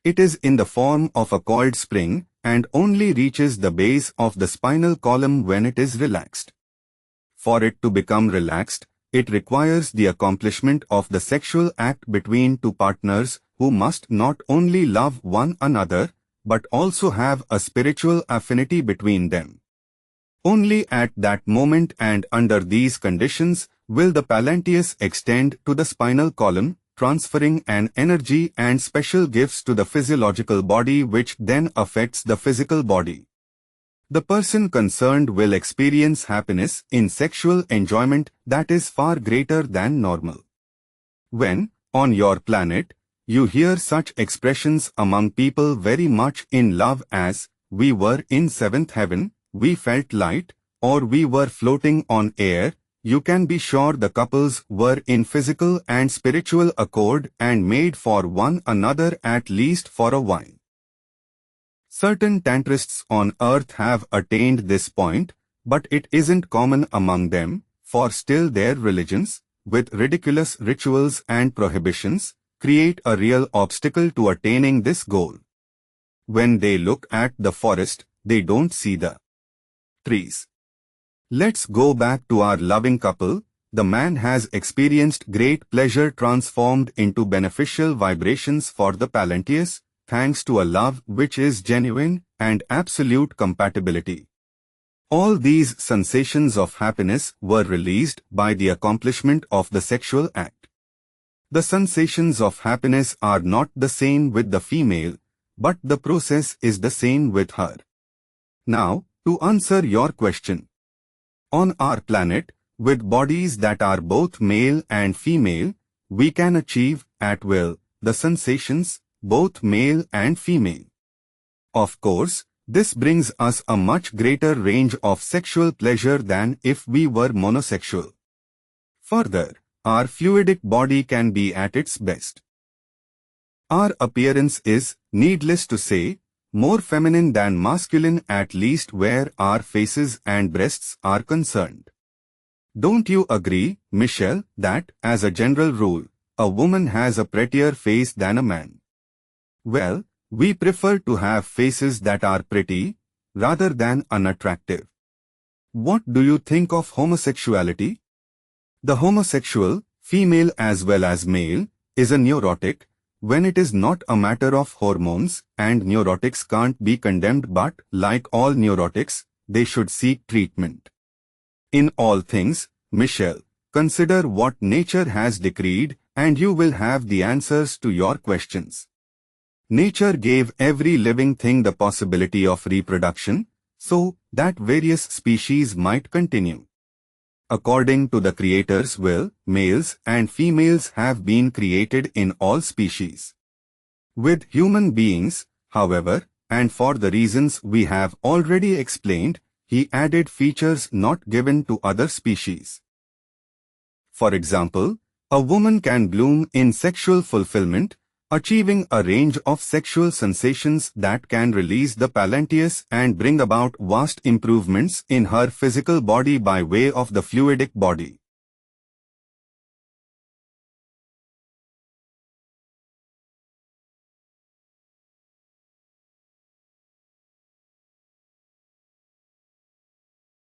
It is in the form of a coiled spring and only reaches the base of the spinal column when it is relaxed. For it to become relaxed, it requires the accomplishment of the sexual act between two partners who must not only love one another, but also have a spiritual affinity between them. Only at that moment and under these conditions will the palanteus extend to the spinal column, transferring an energy and special gifts to the physiological body, which then affects the physical body. The person concerned will experience happiness in sexual enjoyment that is far greater than normal. When, on your planet, you hear such expressions among people very much in love as, "We were in seventh heaven," "We felt light," or "We were floating on air," you can be sure the couples were in physical and spiritual accord and made for one another, at least for a while. Certain tantrists on earth have attained this point, but it isn't common among them, for still their religions, with ridiculous rituals and prohibitions, create a real obstacle to attaining this goal. When they look at the forest, they don't see the trees. Let's go back to our loving couple. The man has experienced great pleasure transformed into beneficial vibrations for the palanteus, thanks to a love which is genuine and absolute compatibility. All these sensations of happiness were released by the accomplishment of the sexual act. The sensations of happiness are not the same with the female, but the process is the same with her. Now, to answer your question. On our planet, with bodies that are both male and female, we can achieve, at will, the sensations, both male and female. Of course, this brings us a much greater range of sexual pleasure than if we were monosexual. Further, our fluidic body can be at its best. Our appearance is, needless to say, more feminine than masculine, at least where our faces and breasts are concerned. Don't you agree, Michelle, that, as a general rule, a woman has a prettier face than a man? Well, we prefer to have faces that are pretty, rather than unattractive. What do you think of homosexuality? The homosexual, female as well as male, is a neurotic, when it is not a matter of hormones, and neurotics can't be condemned, but, like all neurotics, they should seek treatment. In all things, Michelle, consider what nature has decreed, and you will have the answers to your questions. Nature gave every living thing the possibility of reproduction, so that various species might continue. According to the Creator's will, males and females have been created in all species. With human beings, however, and for the reasons we have already explained, he added features not given to other species. For example, a woman can bloom in sexual fulfillment, achieving a range of sexual sensations that can release the palanteus and bring about vast improvements in her physical body by way of the fluidic body.